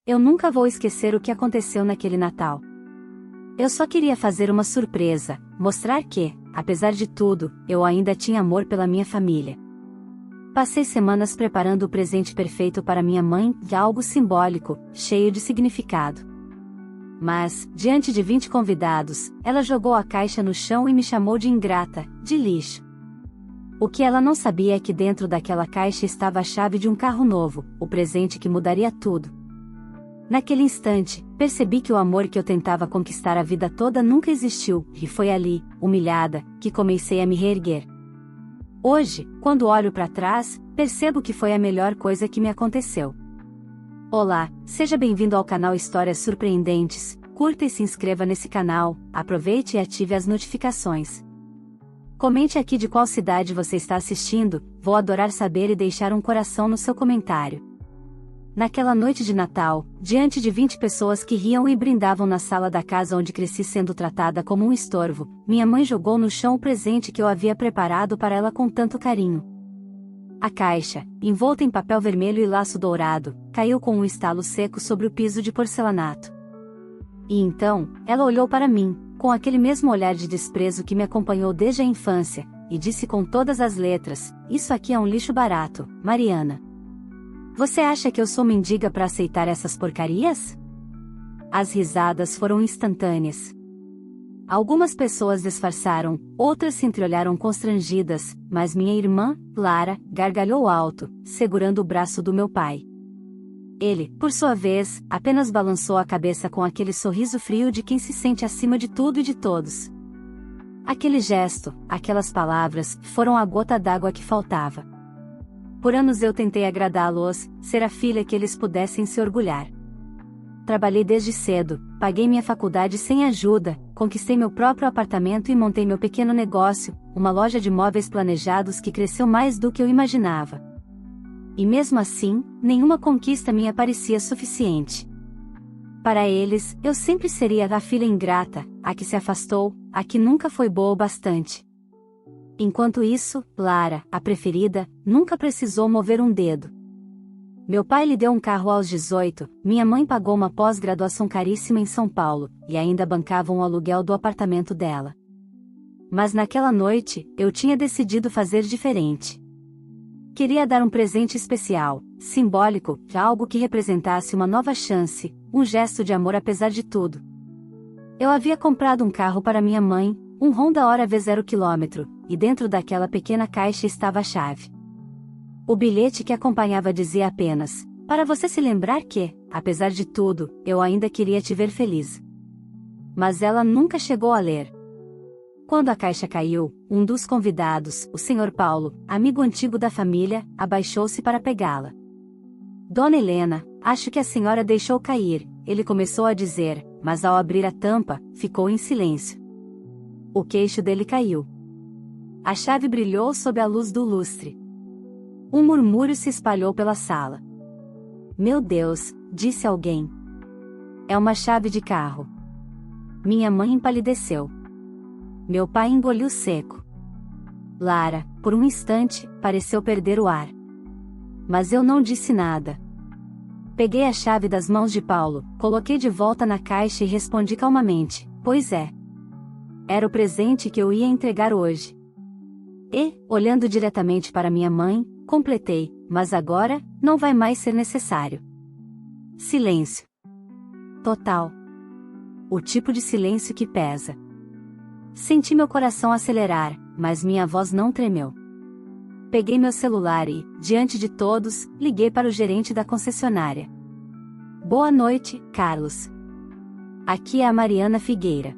Eu nunca vou esquecer o que aconteceu naquele Natal. Eu só queria fazer uma surpresa, mostrar que, apesar de tudo, eu ainda tinha amor pela minha família. Passei semanas preparando o presente perfeito para minha mãe, algo simbólico, cheio de significado. Mas, diante de 20 convidados, ela jogou a caixa no chão e me chamou de ingrata, de lixo. O que ela não sabia é que dentro daquela caixa estava a chave de um carro novo, o presente que mudaria tudo. Naquele instante, percebi que o amor que eu tentava conquistar a vida toda nunca existiu, e foi ali, humilhada, que comecei a me reerguer. Hoje, quando olho para trás, percebo que foi a melhor coisa que me aconteceu. Olá, seja bem-vindo ao canal Histórias Surpreendentes, curta e se inscreva nesse canal, aproveite e ative as notificações. Comente aqui de qual cidade você está assistindo, vou adorar saber e deixar um coração no seu comentário. Naquela noite de Natal, diante de 20 pessoas que riam e brindavam na sala da casa onde cresci sendo tratada como um estorvo, minha mãe jogou no chão o presente que eu havia preparado para ela com tanto carinho. A caixa, envolta em papel vermelho e laço dourado, caiu com um estalo seco sobre o piso de porcelanato. E então, ela olhou para mim, com aquele mesmo olhar de desprezo que me acompanhou desde a infância, e disse com todas as letras: "Isso aqui é um lixo barato, Mariana. Você acha que eu sou mendiga para aceitar essas porcarias?" As risadas foram instantâneas. Algumas pessoas disfarçaram, outras se entreolharam constrangidas, mas minha irmã, Lara, gargalhou alto, segurando o braço do meu pai. Ele, por sua vez, apenas balançou a cabeça com aquele sorriso frio de quem se sente acima de tudo e de todos. Aquele gesto, aquelas palavras, foram a gota d'água que faltava. Por anos eu tentei agradá-los, ser a filha que eles pudessem se orgulhar. Trabalhei desde cedo, paguei minha faculdade sem ajuda, conquistei meu próprio apartamento e montei meu pequeno negócio, uma loja de móveis planejados que cresceu mais do que eu imaginava. E mesmo assim, nenhuma conquista minha parecia suficiente. Para eles, eu sempre seria a filha ingrata, a que se afastou, a que nunca foi boa o bastante. Enquanto isso, Lara, a preferida, nunca precisou mover um dedo. Meu pai lhe deu um carro aos 18, minha mãe pagou uma pós-graduação caríssima em São Paulo, e ainda bancava um aluguel do apartamento dela. Mas naquela noite, eu tinha decidido fazer diferente. Queria dar um presente especial, simbólico, algo que representasse uma nova chance, um gesto de amor apesar de tudo. Eu havia comprado um carro para minha mãe, um Honda Hora V0 km, e dentro daquela pequena caixa estava a chave. O bilhete que acompanhava dizia apenas: "Para você se lembrar que, apesar de tudo, eu ainda queria te ver feliz." Mas ela nunca chegou a ler. Quando a caixa caiu, um dos convidados, o Sr. Paulo, amigo antigo da família, abaixou-se para pegá-la. "Dona Helena, acho que a senhora deixou cair", ele começou a dizer, mas ao abrir a tampa, ficou em silêncio. O queixo dele caiu. A chave brilhou sob a luz do lustre. Um murmúrio se espalhou pela sala. "Meu Deus", disse alguém. "É uma chave de carro." Minha mãe empalideceu. Meu pai engoliu seco. Lara, por um instante, pareceu perder o ar. Mas eu não disse nada. Peguei a chave das mãos de Paulo, coloquei de volta na caixa e respondi calmamente: "Pois é. Era o presente que eu ia entregar hoje." E, olhando diretamente para minha mãe, completei: "Mas agora, não vai mais ser necessário." Silêncio. Total. O tipo de silêncio que pesa. Senti meu coração acelerar, mas minha voz não tremeu. Peguei meu celular e, diante de todos, liguei para o gerente da concessionária. "Boa noite, Carlos. Aqui é a Mariana Figueira.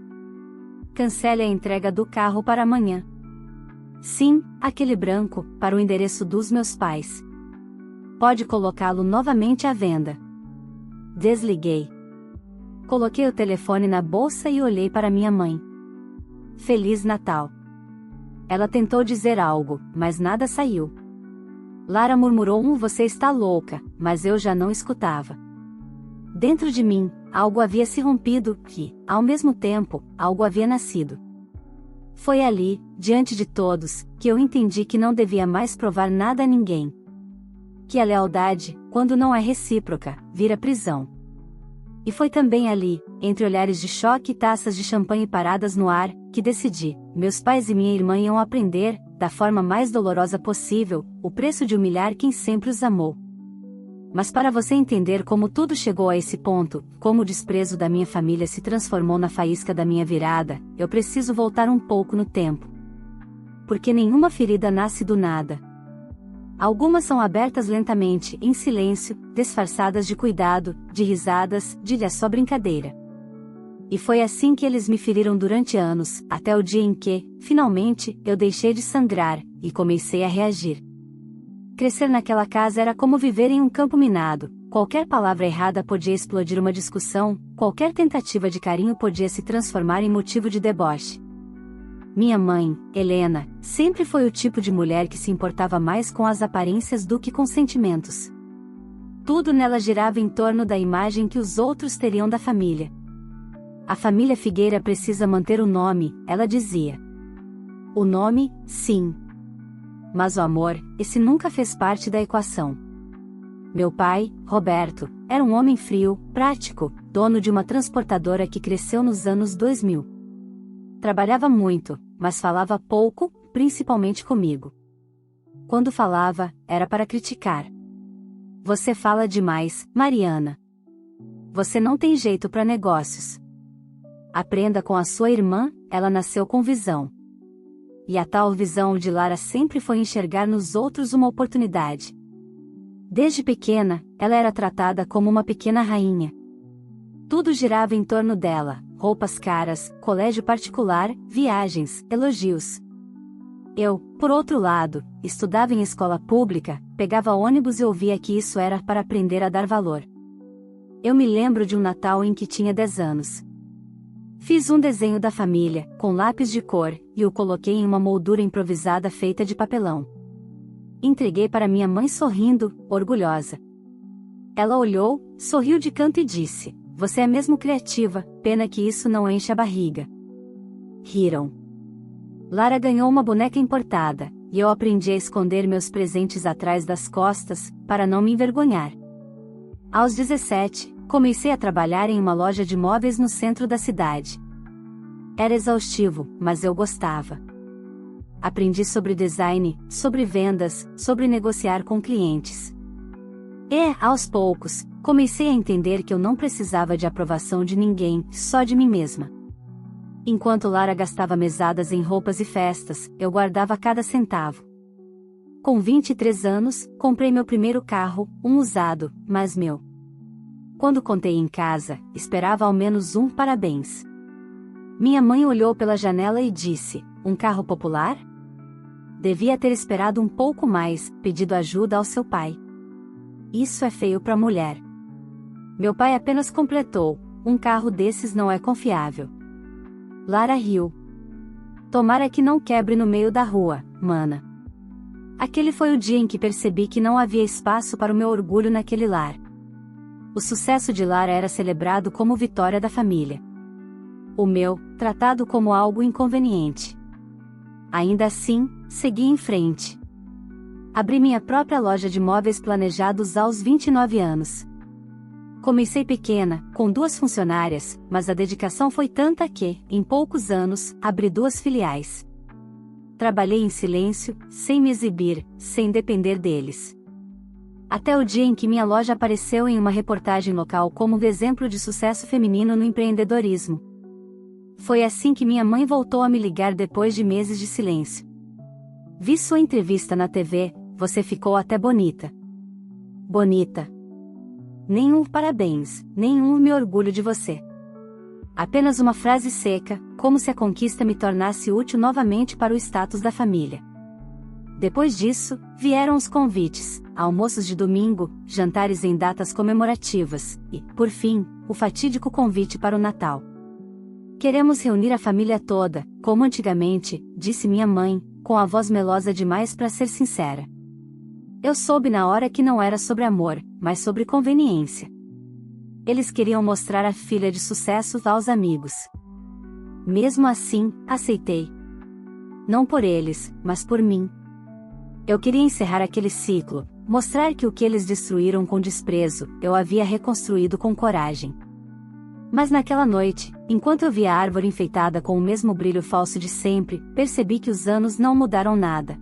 Cancele a entrega do carro para amanhã." "Sim, aquele branco, para o endereço dos meus pais. Pode colocá-lo novamente à venda." Desliguei. Coloquei o telefone na bolsa e olhei para minha mãe. "Feliz Natal." Ela tentou dizer algo, mas nada saiu. Lara murmurou: "Você está louca", mas eu já não escutava. Dentro de mim, algo havia se rompido, e, ao mesmo tempo, algo havia nascido. Foi ali, diante de todos, que eu entendi que não devia mais provar nada a ninguém. Que a lealdade, quando não é recíproca, vira prisão. E foi também ali, entre olhares de choque e taças de champanhe paradas no ar, que decidi: meus pais e minha irmã iam aprender, da forma mais dolorosa possível, o preço de humilhar quem sempre os amou. Mas para você entender como tudo chegou a esse ponto, como o desprezo da minha família se transformou na faísca da minha virada, eu preciso voltar um pouco no tempo. Porque nenhuma ferida nasce do nada. Algumas são abertas lentamente, em silêncio, disfarçadas de cuidado, de risadas, de "é só brincadeira". E foi assim que eles me feriram durante anos, até o dia em que, finalmente, eu deixei de sangrar, e comecei a reagir. Crescer naquela casa era como viver em um campo minado, qualquer palavra errada podia explodir uma discussão, qualquer tentativa de carinho podia se transformar em motivo de deboche. Minha mãe, Helena, sempre foi o tipo de mulher que se importava mais com as aparências do que com sentimentos. Tudo nela girava em torno da imagem que os outros teriam da família. A família Figueira precisa manter o nome, ela dizia. O nome, sim. Mas o amor, esse nunca fez parte da equação. Meu pai, Roberto, era um homem frio, prático, dono de uma transportadora que cresceu nos anos 2000. Trabalhava muito, mas falava pouco, principalmente comigo. Quando falava, era para criticar. Você fala demais, Mariana. Você não tem jeito para negócios. Aprenda com a sua irmã, ela nasceu com visão. E a tal visão de Lara sempre foi enxergar nos outros uma oportunidade. Desde pequena, ela era tratada como uma pequena rainha. Tudo girava em torno dela, roupas caras, colégio particular, viagens, elogios. Eu, por outro lado, estudava em escola pública, pegava ônibus e ouvia que isso era para aprender a dar valor. Eu me lembro de um Natal em que tinha 10 anos. Fiz um desenho da família, com lápis de cor, e o coloquei em uma moldura improvisada feita de papelão. Entreguei para minha mãe sorrindo, orgulhosa. Ela olhou, sorriu de canto e disse: "Você é mesmo criativa, pena que isso não enche a barriga." Riram. Lara ganhou uma boneca importada, e eu aprendi a esconder meus presentes atrás das costas, para não me envergonhar. Aos 17, comecei a trabalhar em uma loja de móveis no centro da cidade. Era exaustivo, mas eu gostava. Aprendi sobre design, sobre vendas, sobre negociar com clientes. E, aos poucos, comecei a entender que eu não precisava de aprovação de ninguém, só de mim mesma. Enquanto Lara gastava mesadas em roupas e festas, eu guardava cada centavo. Com 23 anos, comprei meu primeiro carro, um usado, mas meu. Quando contei em casa, esperava ao menos um parabéns. Minha mãe olhou pela janela e disse: "Um carro popular?" Devia ter esperado um pouco mais, pedido ajuda ao seu pai. Isso é feio para mulher. Meu pai apenas completou: "Um carro desses não é confiável." Lara riu. "Tomara que não quebre no meio da rua, mana." Aquele foi o dia em que percebi que não havia espaço para o meu orgulho naquele lar. O sucesso de Lara era celebrado como vitória da família. O meu, tratado como algo inconveniente. Ainda assim, segui em frente. Abri minha própria loja de móveis planejados aos 29 anos. Comecei pequena, com 2 funcionárias, mas a dedicação foi tanta que, em poucos anos, abri 2 filiais. Trabalhei em silêncio, sem me exibir, sem depender deles. Até o dia em que minha loja apareceu em uma reportagem local como exemplo de sucesso feminino no empreendedorismo. Foi assim que minha mãe voltou a me ligar depois de meses de silêncio. "Vi sua entrevista na TV, você ficou até bonita." Bonita? Nenhum parabéns, nenhum me orgulho de você. Apenas uma frase seca, como se a conquista me tornasse útil novamente para o status da família. Depois disso, vieram os convites, almoços de domingo, jantares em datas comemorativas, e, por fim, o fatídico convite para o Natal. "Queremos reunir a família toda, como antigamente", disse minha mãe, com a voz melosa demais para ser sincera. Eu soube na hora que não era sobre amor, mas sobre conveniência. Eles queriam mostrar a filha de sucesso aos amigos. Mesmo assim, aceitei. Não por eles, mas por mim. Eu queria encerrar aquele ciclo, mostrar que o que eles destruíram com desprezo, eu havia reconstruído com coragem. Mas naquela noite, enquanto eu via a árvore enfeitada com o mesmo brilho falso de sempre, percebi que os anos não mudaram nada.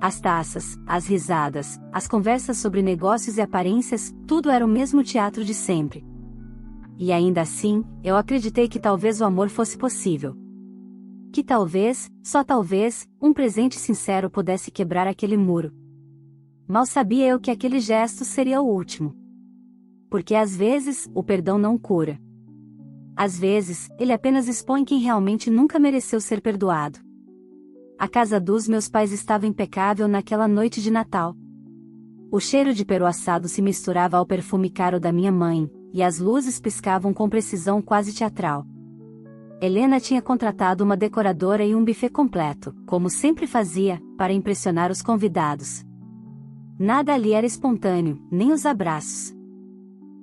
As taças, as risadas, as conversas sobre negócios e aparências, tudo era o mesmo teatro de sempre. E ainda assim, eu acreditei que talvez o amor fosse possível. Que talvez, só talvez, um presente sincero pudesse quebrar aquele muro. Mal sabia eu que aquele gesto seria o último. Porque às vezes, o perdão não cura. Às vezes, ele apenas expõe quem realmente nunca mereceu ser perdoado. A casa dos meus pais estava impecável naquela noite de Natal. O cheiro de peru assado se misturava ao perfume caro da minha mãe, e as luzes piscavam com precisão quase teatral. Helena tinha contratado uma decoradora e um buffet completo, como sempre fazia, para impressionar os convidados. Nada ali era espontâneo, nem os abraços.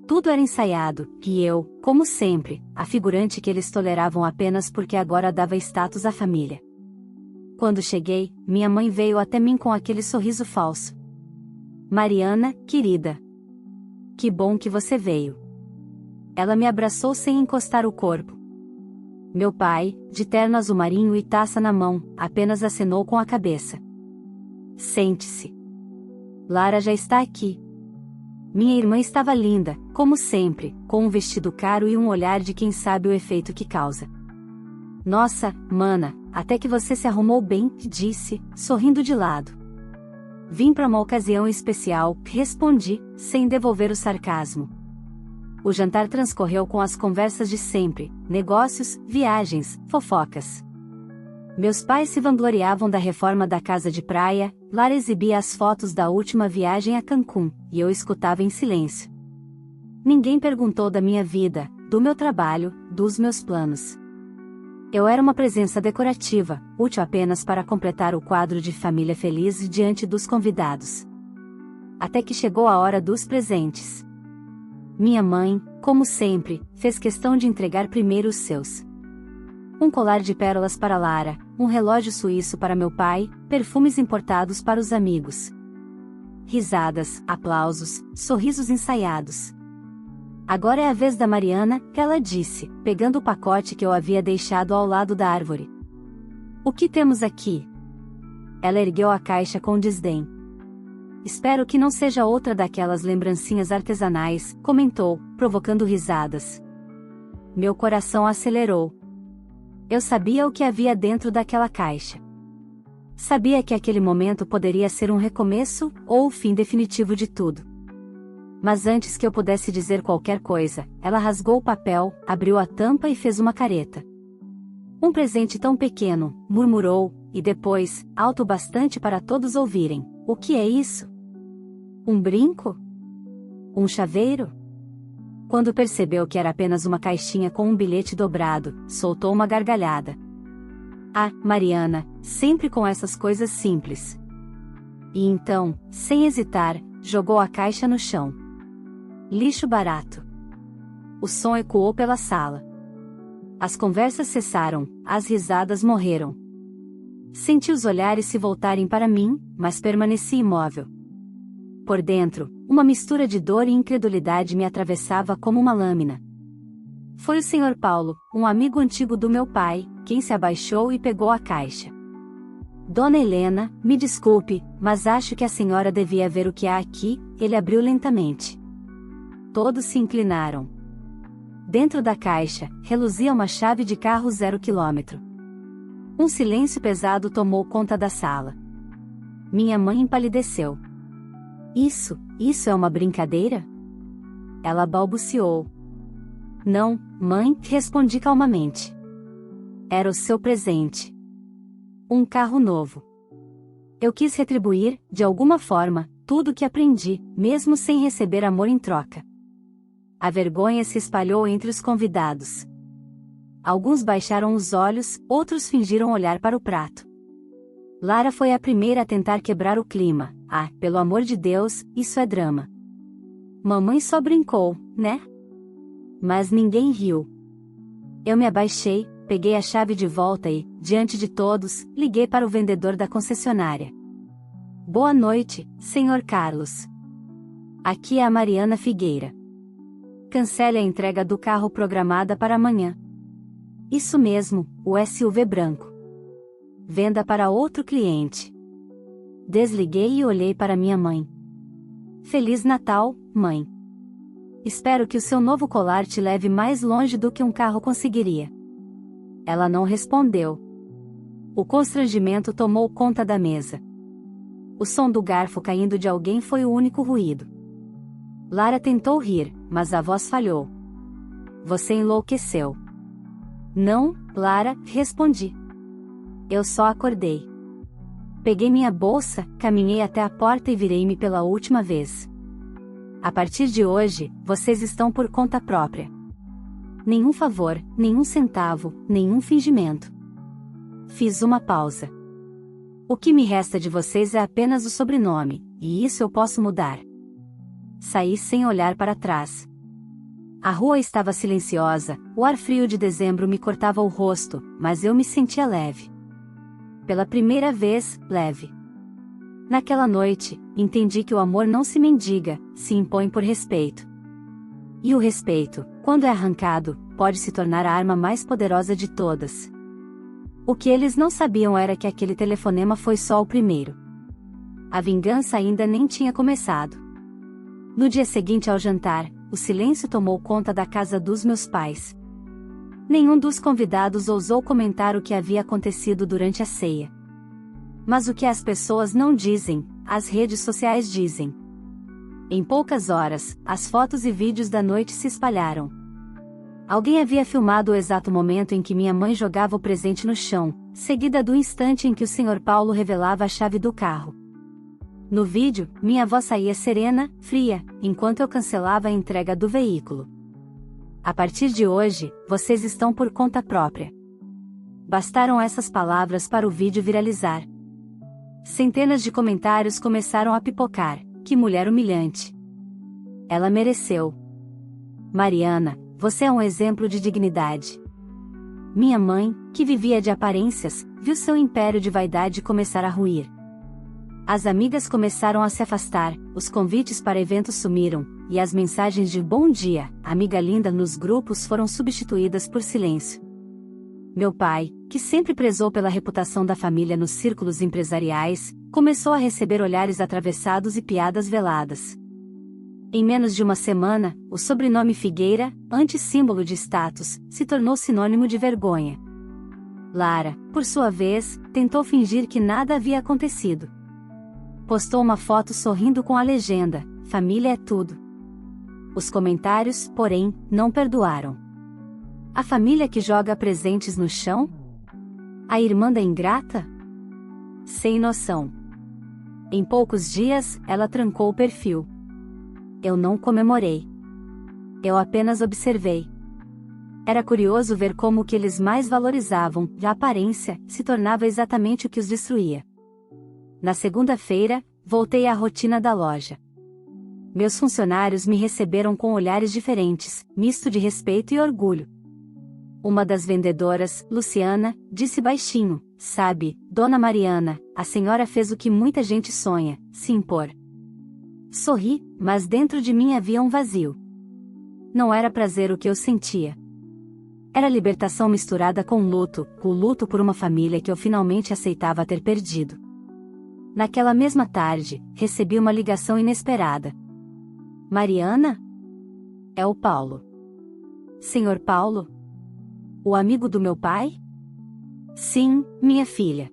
Tudo era ensaiado, e eu, como sempre, a figurante que eles toleravam apenas porque agora dava status à família. Quando cheguei, minha mãe veio até mim com aquele sorriso falso. Mariana, querida. Que bom que você veio. Ela me abraçou sem encostar o corpo. Meu pai, de terno azul marinho e taça na mão, apenas acenou com a cabeça. Sente-se. Lara já está aqui. Minha irmã estava linda, como sempre, com um vestido caro e um olhar de quem sabe o efeito que causa. Nossa, mana, até que você se arrumou bem, disse, sorrindo de lado. Vim para uma ocasião especial, respondi, sem devolver o sarcasmo. O jantar transcorreu com as conversas de sempre, negócios, viagens, fofocas. Meus pais se vangloriavam da reforma da casa de praia, Lara exibia as fotos da última viagem a Cancún, e eu escutava em silêncio. Ninguém perguntou da minha vida, do meu trabalho, dos meus planos. Eu era uma presença decorativa, útil apenas para completar o quadro de família feliz diante dos convidados. Até que chegou a hora dos presentes. Minha mãe, como sempre, fez questão de entregar primeiro os seus. Um colar de pérolas para Lara, um relógio suíço para meu pai, perfumes importados para os amigos. Risadas, aplausos, sorrisos ensaiados. Agora é a vez da Mariana, ela disse, pegando o pacote que eu havia deixado ao lado da árvore. O que temos aqui? Ela ergueu a caixa com desdém. Espero que não seja outra daquelas lembrancinhas artesanais, comentou, provocando risadas. Meu coração acelerou. Eu sabia o que havia dentro daquela caixa. Sabia que aquele momento poderia ser um recomeço, ou o fim definitivo de tudo. Mas antes que eu pudesse dizer qualquer coisa, ela rasgou o papel, abriu a tampa e fez uma careta. Um presente tão pequeno, murmurou, e depois, alto bastante para todos ouvirem, o que é isso? Um brinco? Um chaveiro? Quando percebeu que era apenas uma caixinha com um bilhete dobrado, soltou uma gargalhada. Ah, Mariana, sempre com essas coisas simples. E então, sem hesitar, jogou a caixa no chão. Lixo barato. O som ecoou pela sala. As conversas cessaram, as risadas morreram. Senti os olhares se voltarem para mim, mas permaneci imóvel. Por dentro, uma mistura de dor e incredulidade me atravessava como uma lâmina. Foi o Sr. Paulo, um amigo antigo do meu pai, quem se abaixou e pegou a caixa. Dona Helena, me desculpe, mas acho que a senhora devia ver o que há aqui, ele abriu lentamente. Todos se inclinaram. Dentro da caixa, reluzia uma chave de carro 0 km. Um silêncio pesado tomou conta da sala. Minha mãe empalideceu. Isso é uma brincadeira? Ela balbuciou. Não, mãe, respondi calmamente. Era o seu presente. Um carro novo. Eu quis retribuir, de alguma forma, tudo o que aprendi, mesmo sem receber amor em troca. A vergonha se espalhou entre os convidados. Alguns baixaram os olhos, outros fingiram olhar para o prato. Lara foi a primeira a tentar quebrar o clima. Ah, pelo amor de Deus, isso é drama. Mamãe só brincou, né? Mas ninguém riu. Eu me abaixei, peguei a chave de volta e, diante de todos, liguei para o vendedor da concessionária. Boa noite, Sr. Carlos. Aqui é a Mariana Figueira. Cancele a entrega do carro programada para amanhã. Isso mesmo, o SUV branco. Venda para outro cliente. Desliguei e olhei para minha mãe. Feliz Natal, mãe. Espero que o seu novo colar te leve mais longe do que um carro conseguiria. Ela não respondeu. O constrangimento tomou conta da mesa. O som do garfo caindo de alguém foi o único ruído. Lara tentou rir, mas a voz falhou. Você enlouqueceu. Não, Lara, respondi. Eu só acordei. Peguei minha bolsa, caminhei até a porta e virei-me pela última vez. A partir de hoje, vocês estão por conta própria. Nenhum favor, nenhum centavo, nenhum fingimento. Fiz uma pausa. O que me resta de vocês é apenas o sobrenome, e isso eu posso mudar. Saí sem olhar para trás. A rua estava silenciosa, o ar frio de dezembro me cortava o rosto, mas eu me sentia leve. Pela primeira vez, leve. Naquela noite, entendi que o amor não se mendiga, se impõe por respeito. E o respeito, quando é arrancado, pode se tornar a arma mais poderosa de todas. O que eles não sabiam era que aquele telefonema foi só o primeiro. A vingança ainda nem tinha começado. No dia seguinte ao jantar, o silêncio tomou conta da casa dos meus pais. Nenhum dos convidados ousou comentar o que havia acontecido durante a ceia. Mas o que as pessoas não dizem, as redes sociais dizem. Em poucas horas, as fotos e vídeos da noite se espalharam. Alguém havia filmado o exato momento em que minha mãe jogava o presente no chão, seguida do instante em que o Sr. Paulo revelava a chave do carro. No vídeo, minha avó saía serena, fria, enquanto eu cancelava a entrega do veículo. A partir de hoje, vocês estão por conta própria. Bastaram essas palavras para o vídeo viralizar. Centenas de comentários começaram a pipocar. Que mulher humilhante. Ela mereceu. Mariana, você é um exemplo de dignidade. Minha mãe, que vivia de aparências, viu seu império de vaidade começar a ruir. As amigas começaram a se afastar, os convites para eventos sumiram, e as mensagens de bom dia, amiga linda nos grupos foram substituídas por silêncio. Meu pai, que sempre prezou pela reputação da família nos círculos empresariais, começou a receber olhares atravessados e piadas veladas. Em menos de uma semana, o sobrenome Figueira, antes símbolo de status, se tornou sinônimo de vergonha. Lara, por sua vez, tentou fingir que nada havia acontecido. Postou uma foto sorrindo com a legenda: família é tudo. Os comentários, porém, não perdoaram. A família que joga presentes no chão? A irmã da ingrata? Sem noção. Em poucos dias, ela trancou o perfil. Eu não comemorei. Eu apenas observei. Era curioso ver como o que eles mais valorizavam, a aparência, se tornava exatamente o que os destruía. Na segunda-feira, voltei à rotina da loja. Meus funcionários me receberam com olhares diferentes, misto de respeito e orgulho. Uma das vendedoras, Luciana, disse baixinho: sabe, Dona Mariana, a senhora fez o que muita gente sonha, se impor. Sorri, mas dentro de mim havia um vazio. Não era prazer o que eu sentia. Era libertação misturada com luto, o luto por uma família que eu finalmente aceitava ter perdido. Naquela mesma tarde, recebi uma ligação inesperada. Mariana? É o Paulo. Senhor Paulo? O amigo do meu pai? Sim, minha filha.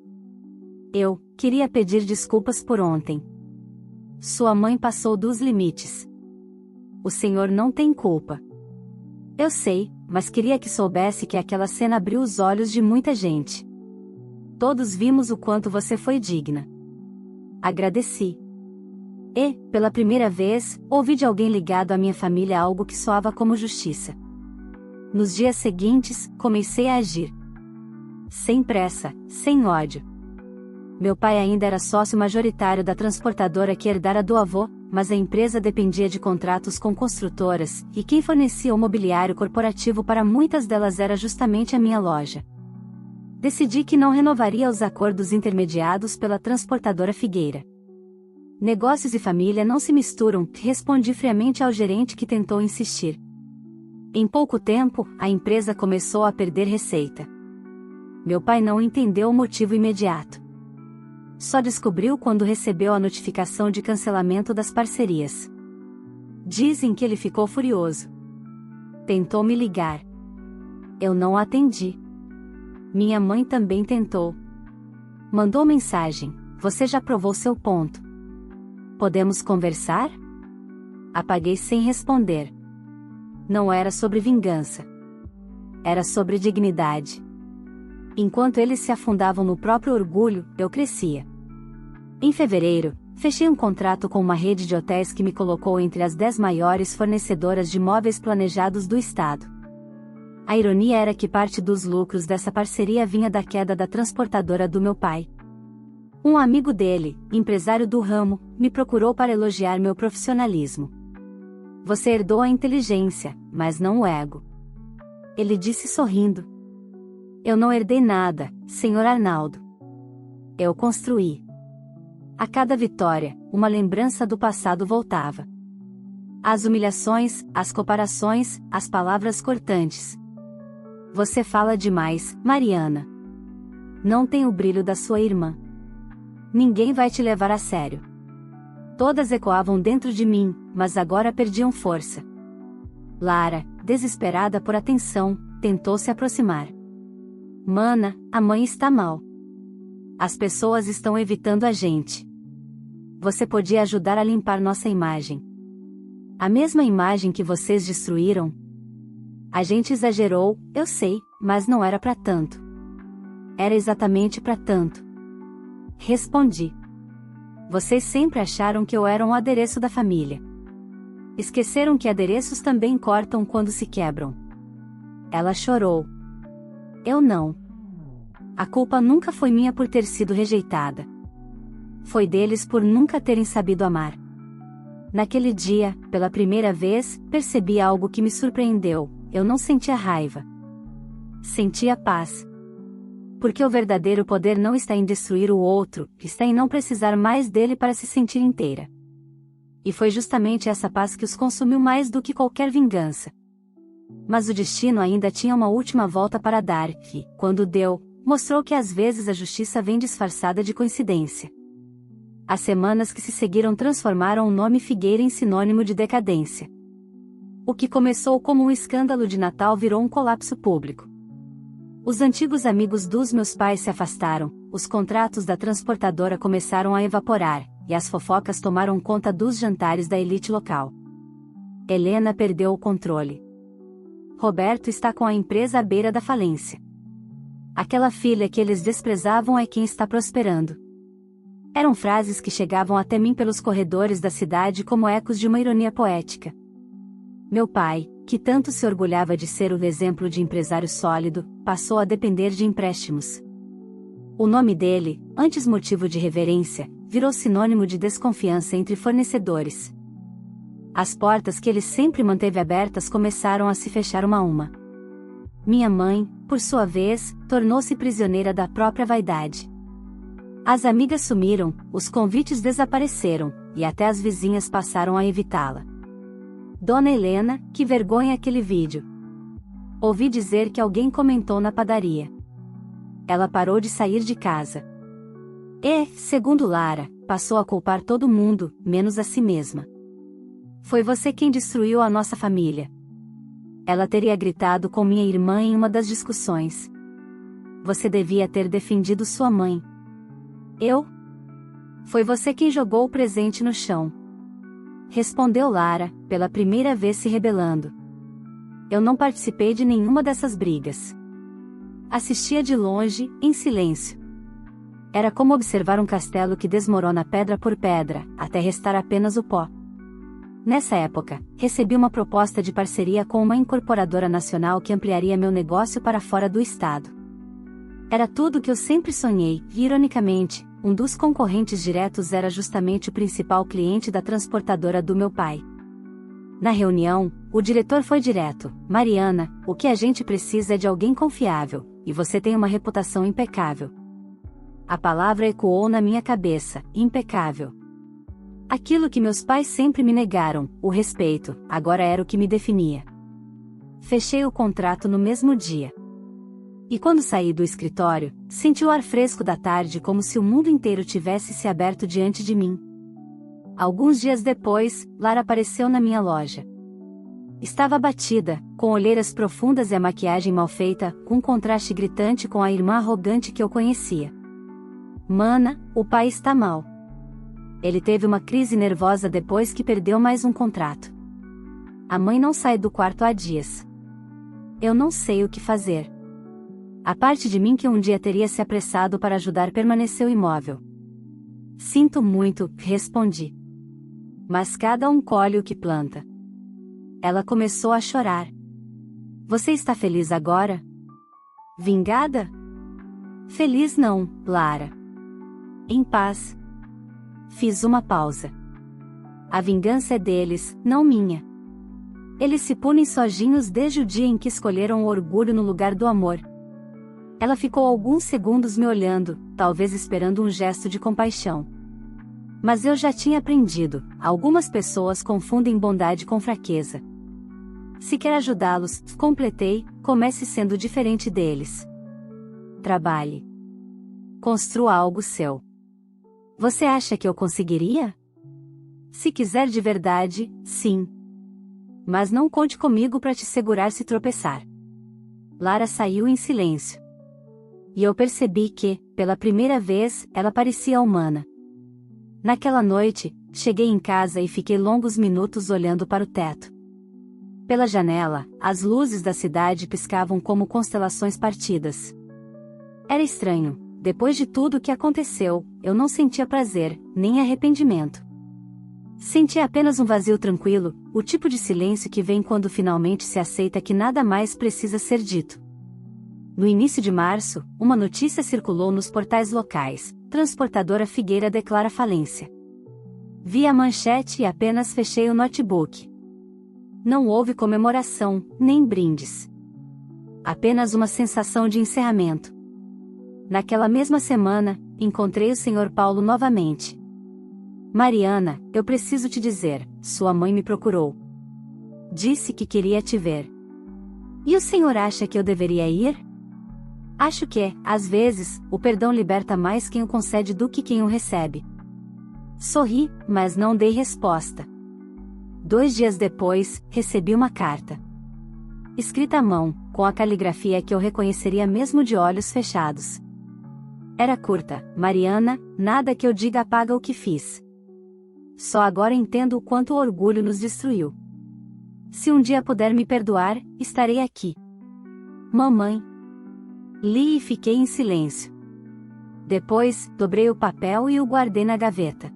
Eu queria pedir desculpas por ontem. Sua mãe passou dos limites. O senhor não tem culpa. Eu sei, mas queria que soubesse que aquela cena abriu os olhos de muita gente. Todos vimos o quanto você foi digna. Agradeci. E, pela primeira vez, ouvi de alguém ligado à minha família algo que soava como justiça. Nos dias seguintes, comecei a agir. Sem pressa, sem ódio. Meu pai ainda era sócio majoritário da transportadora que herdara do avô, mas a empresa dependia de contratos com construtoras, e quem fornecia o mobiliário corporativo para muitas delas era justamente a minha loja. Decidi que não renovaria os acordos intermediados pela transportadora Figueira. Negócios e família não se misturam, respondi friamente ao gerente que tentou insistir. Em pouco tempo, a empresa começou a perder receita. Meu pai não entendeu o motivo imediato. Só descobriu quando recebeu a notificação de cancelamento das parcerias. Dizem que ele ficou furioso. Tentou me ligar. Eu não atendi. Minha mãe também tentou. Mandou mensagem: "Você já provou seu ponto. Podemos conversar?" Apaguei sem responder. Não era sobre vingança. Era sobre dignidade. Enquanto eles se afundavam no próprio orgulho, eu crescia. Em fevereiro, fechei um contrato com uma rede de hotéis que me colocou entre as 10 maiores fornecedoras de móveis planejados do estado. A ironia era que parte dos lucros dessa parceria vinha da queda da transportadora do meu pai. Um amigo dele, empresário do ramo, me procurou para elogiar meu profissionalismo. "Você herdou a inteligência, mas não o ego." Ele disse sorrindo. "Eu não herdei nada, Sr. Arnaldo. Eu construí." A cada vitória, uma lembrança do passado voltava. As humilhações, as comparações, as palavras cortantes. "Você fala demais, Mariana. Não tem o brilho da sua irmã. Ninguém vai te levar a sério." Todas ecoavam dentro de mim, mas agora perdiam força. Lara, desesperada por atenção, tentou se aproximar. "Mana, a mãe está mal. As pessoas estão evitando a gente. Você podia ajudar a limpar nossa imagem. A mesma imagem que vocês destruíram." "A gente exagerou, eu sei, mas não era pra tanto." "Era exatamente pra tanto." Respondi. "Vocês sempre acharam que eu era um adereço da família. Esqueceram que adereços também cortam quando se quebram." Ela chorou. "Eu não. A culpa nunca foi minha por ter sido rejeitada. Foi deles por nunca terem sabido amar." Naquele dia, pela primeira vez, percebi algo que me surpreendeu: eu não sentia raiva. Sentia paz. Porque o verdadeiro poder não está em destruir o outro, está em não precisar mais dele para se sentir inteira. E foi justamente essa paz que os consumiu mais do que qualquer vingança. Mas o destino ainda tinha uma última volta para dar, e, quando deu, mostrou que às vezes a justiça vem disfarçada de coincidência. As semanas que se seguiram transformaram o nome Figueira em sinônimo de decadência. O que começou como um escândalo de Natal virou um colapso público. Os antigos amigos dos meus pais se afastaram, os contratos da transportadora começaram a evaporar, e as fofocas tomaram conta dos jantares da elite local. Helena perdeu o controle. Roberto está com a empresa à beira da falência. Aquela filha que eles desprezavam é quem está prosperando. Eram frases que chegavam até mim pelos corredores da cidade como ecos de uma ironia poética. Meu pai, que tanto se orgulhava de ser o exemplo de empresário sólido, passou a depender de empréstimos. O nome dele, antes motivo de reverência, virou sinônimo de desconfiança entre fornecedores. As portas que ele sempre manteve abertas começaram a se fechar uma a uma. Minha mãe, por sua vez, tornou-se prisioneira da própria vaidade. As amigas sumiram, os convites desapareceram, e até as vizinhas passaram a evitá-la. Dona Helena, que vergonha aquele vídeo. Ouvi dizer que alguém comentou na padaria. Ela parou de sair de casa. E, segundo Lara, passou a culpar todo mundo, menos a si mesma. Foi você quem destruiu a nossa família. Ela teria gritado com minha irmã em uma das discussões. Você devia ter defendido sua mãe. Eu? Foi você quem jogou o presente no chão. Respondeu Lara, pela primeira vez se rebelando. Eu não participei de nenhuma dessas brigas. Assistia de longe, em silêncio. Era como observar um castelo que desmorona pedra por pedra, até restar apenas o pó. Nessa época, recebi uma proposta de parceria com uma incorporadora nacional que ampliaria meu negócio para fora do estado. Era tudo o que eu sempre sonhei, e ironicamente, um dos concorrentes diretos era justamente o principal cliente da transportadora do meu pai. Na reunião, o diretor foi direto: Mariana, o que a gente precisa é de alguém confiável, e você tem uma reputação impecável. A palavra ecoou na minha cabeça: impecável. Aquilo que meus pais sempre me negaram, o respeito, agora era o que me definia. fechei o contrato no mesmo dia. E quando saí do escritório, senti o ar fresco da tarde como se o mundo inteiro tivesse se aberto diante de mim. Alguns dias depois, Lara apareceu na minha loja. Estava abatida, com olheiras profundas e a maquiagem mal feita, com um contraste gritante com a irmã arrogante que eu conhecia. Mana, o pai está mal. Ele teve uma crise nervosa depois que perdeu mais um contrato. A mãe não sai do quarto há dias. Eu não sei o que fazer. A parte de mim que um dia teria se apressado para ajudar permaneceu imóvel. Sinto muito, respondi. Mas cada um colhe o que planta. Ela começou a chorar. Você está feliz agora? Vingada? Feliz não, Lara. Em paz. Fiz uma pausa. A vingança é deles, não minha. Eles se punem sozinhos desde o dia em que escolheram o orgulho no lugar do amor. Ela ficou alguns segundos me olhando, talvez esperando um gesto de compaixão. Mas eu já tinha aprendido, algumas pessoas confundem bondade com fraqueza. Se quer ajudá-los, completei, comece sendo diferente deles. Trabalhe. Construa algo seu. Você acha que eu conseguiria? Se quiser de verdade, sim. Mas não conte comigo para te segurar se tropeçar. Lara saiu em silêncio. E eu percebi que, pela primeira vez, ela parecia humana. Naquela noite, cheguei em casa e fiquei longos minutos olhando para o teto. Pela janela, as luzes da cidade piscavam como constelações partidas. Era estranho, depois de tudo o que aconteceu, eu não sentia prazer, nem arrependimento. Sentia apenas um vazio tranquilo, o tipo de silêncio que vem quando finalmente se aceita que nada mais precisa ser dito. No início de março, uma notícia circulou nos portais locais: transportadora Figueira declara falência. Vi a manchete e apenas fechei o notebook. Não houve comemoração, nem brindes. Apenas uma sensação de encerramento. Naquela mesma semana, encontrei o Sr. Paulo novamente. Mariana, eu preciso te dizer, sua mãe me procurou. Disse que queria te ver. E o senhor acha que eu deveria ir? Acho que, às vezes, o perdão liberta mais quem o concede do que quem o recebe. Sorri, mas não dei resposta. 2 dias depois, recebi uma carta. Escrita à mão, com a caligrafia que eu reconheceria mesmo de olhos fechados. Era curta: Mariana, nada que eu diga apaga o que fiz. Só agora entendo o quanto o orgulho nos destruiu. Se um dia puder me perdoar, estarei aqui. Mamãe. Li e fiquei em silêncio. Depois, dobrei o papel e o guardei na gaveta.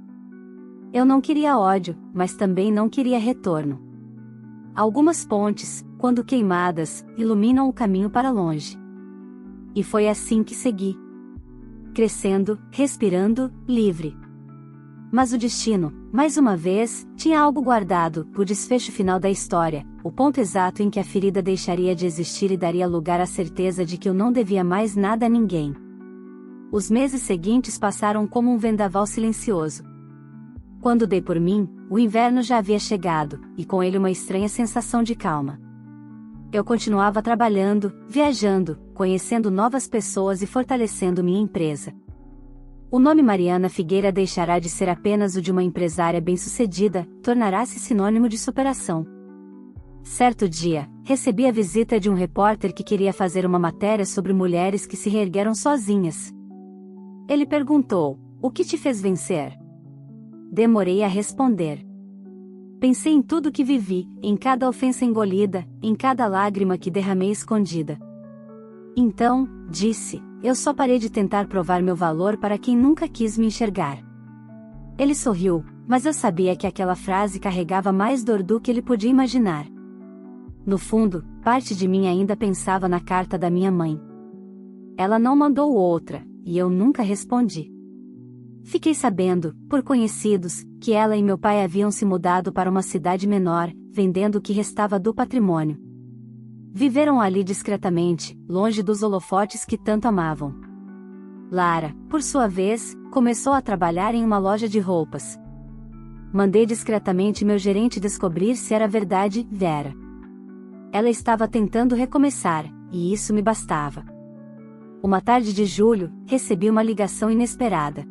Eu não queria ódio, mas também não queria retorno. Algumas pontes, quando queimadas, iluminam o caminho para longe. E foi assim que segui. Crescendo, respirando, livre. Mas o destino, mais uma vez, tinha algo guardado, o desfecho final da história, o ponto exato em que a ferida deixaria de existir e daria lugar à certeza de que eu não devia mais nada a ninguém. Os meses seguintes passaram como um vendaval silencioso. Quando dei por mim, o inverno já havia chegado, e com ele uma estranha sensação de calma. Eu continuava trabalhando, viajando, conhecendo novas pessoas e fortalecendo minha empresa. O nome Mariana Figueira deixará de ser apenas o de uma empresária bem-sucedida, tornará-se sinônimo de superação. Certo dia, recebi a visita de um repórter que queria fazer uma matéria sobre mulheres que se reergueram sozinhas. Ele perguntou: "O que te fez vencer?" Demorei a responder. Pensei em tudo que vivi, em cada ofensa engolida, em cada lágrima que derramei escondida. Então, disse, eu só parei de tentar provar meu valor para quem nunca quis me enxergar. Ele sorriu, mas eu sabia que aquela frase carregava mais dor do que ele podia imaginar. No fundo, parte de mim ainda pensava na carta da minha mãe. Ela não mandou outra, e eu nunca respondi. Fiquei sabendo, por conhecidos, que ela e meu pai haviam se mudado para uma cidade menor, vendendo o que restava do patrimônio. Viveram ali discretamente, longe dos holofotes que tanto amavam. Lara, por sua vez, começou a trabalhar em uma loja de roupas. Mandei discretamente meu gerente descobrir se era verdade, Vera. Ela estava tentando recomeçar, e isso me bastava. Uma tarde de julho, recebi uma ligação inesperada.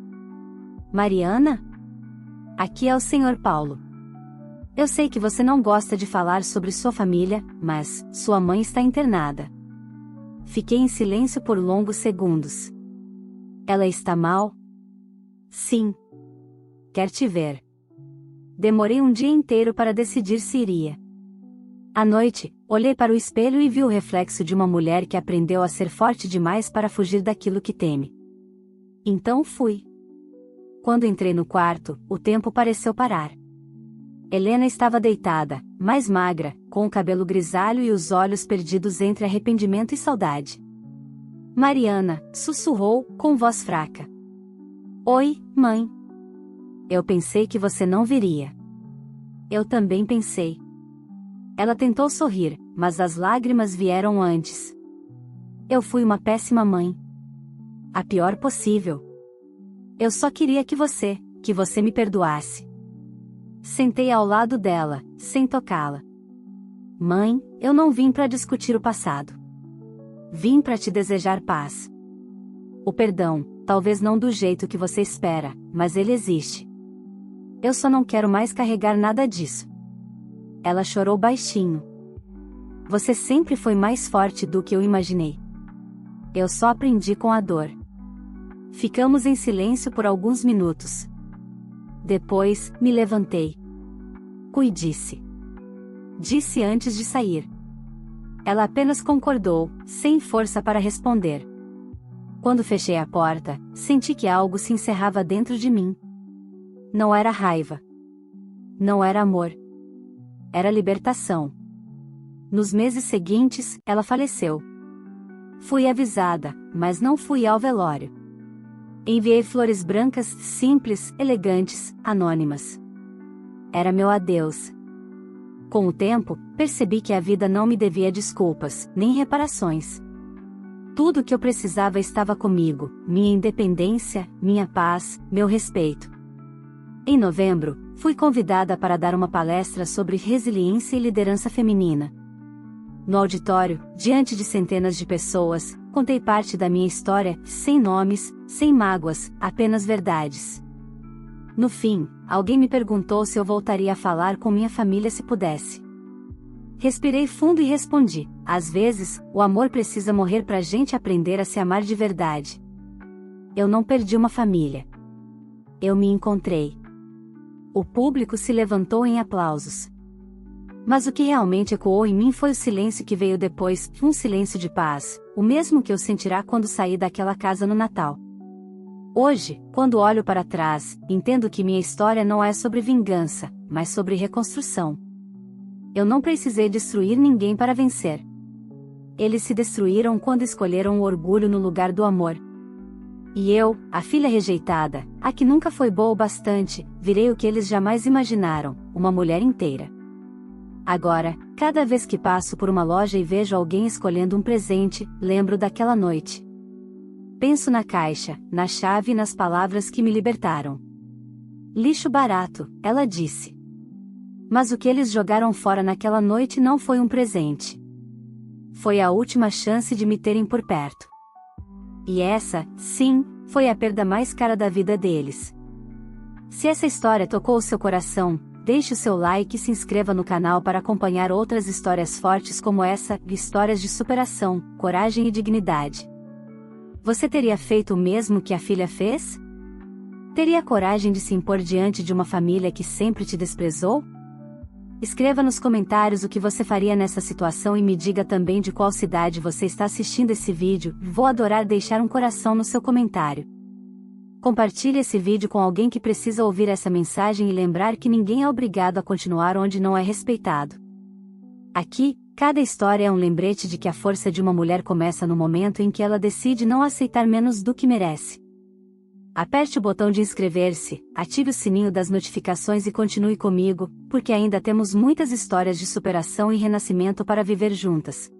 Mariana? Aqui é o Sr. Paulo. Eu sei que você não gosta de falar sobre sua família, mas sua mãe está internada. Fiquei em silêncio por longos segundos. Ela está mal? Sim. Quer te ver. Demorei um dia inteiro para decidir se iria. À noite, olhei para o espelho e vi o reflexo de uma mulher que aprendeu a ser forte demais para fugir daquilo que teme. Então fui. Quando entrei no quarto, o tempo pareceu parar. Helena estava deitada, mais magra, com o cabelo grisalho e os olhos perdidos entre arrependimento e saudade. Mariana, sussurrou, com voz fraca. Oi, mãe. Eu pensei que você não viria. Eu também pensei. Ela tentou sorrir, mas as lágrimas vieram antes. Eu fui uma péssima mãe. A pior possível. Eu só queria que você me perdoasse. Sentei ao lado dela, sem tocá-la. Mãe, eu não vim para discutir o passado. Vim para te desejar paz. O perdão, talvez não do jeito que você espera, mas ele existe. Eu só não quero mais carregar nada disso. Ela chorou baixinho. Você sempre foi mais forte do que eu imaginei. Eu só aprendi com a dor. Ficamos em silêncio por alguns minutos. Depois, me levantei. Cuide-se. Disse antes de sair. Ela apenas concordou, sem força para responder. Quando fechei a porta, senti que algo se encerrava dentro de mim. Não era raiva. Não era amor. Era libertação. Nos meses seguintes, ela faleceu. Fui avisada, mas não fui ao velório. Enviei flores brancas, simples, elegantes, anônimas. Era meu adeus. Com o tempo, percebi que a vida não me devia desculpas, nem reparações. Tudo o que eu precisava estava comigo, minha independência, minha paz, meu respeito. Em novembro, fui convidada para dar uma palestra sobre resiliência e liderança feminina. No auditório, diante de centenas de pessoas, contei parte da minha história, sem nomes, sem mágoas, apenas verdades. No fim, alguém me perguntou se eu voltaria a falar com minha família se pudesse. Respirei fundo e respondi: às vezes, o amor precisa morrer pra gente aprender a se amar de verdade. Eu não perdi uma família. Eu me encontrei. O público se levantou em aplausos. Mas o que realmente ecoou em mim foi o silêncio que veio depois, um silêncio de paz, o mesmo que eu sentirá quando sair daquela casa no Natal. Hoje, quando olho para trás, entendo que minha história não é sobre vingança, mas sobre reconstrução. Eu não precisei destruir ninguém para vencer. Eles se destruíram quando escolheram o orgulho no lugar do amor. E eu, a filha rejeitada, a que nunca foi boa o bastante, virei o que eles jamais imaginaram, uma mulher inteira. Agora, cada vez que passo por uma loja e vejo alguém escolhendo um presente, lembro daquela noite. Penso na caixa, na chave e nas palavras que me libertaram. Lixo barato, ela disse. Mas o que eles jogaram fora naquela noite não foi um presente. Foi a última chance de me terem por perto. E essa, sim, foi a perda mais cara da vida deles. Se essa história tocou o seu coração, deixe o seu like e se inscreva no canal para acompanhar outras histórias fortes como essa, histórias de superação, coragem e dignidade. Você teria feito o mesmo que a filha fez? Teria coragem de se impor diante de uma família que sempre te desprezou? Escreva nos comentários o que você faria nessa situação e me diga também de qual cidade você está assistindo esse vídeo, vou adorar deixar um coração no seu comentário. Compartilhe esse vídeo com alguém que precisa ouvir essa mensagem e lembrar que ninguém é obrigado a continuar onde não é respeitado. Aqui, cada história é um lembrete de que a força de uma mulher começa no momento em que ela decide não aceitar menos do que merece. Aperte o botão de inscrever-se, ative o sininho das notificações e continue comigo, porque ainda temos muitas histórias de superação e renascimento para viver juntas.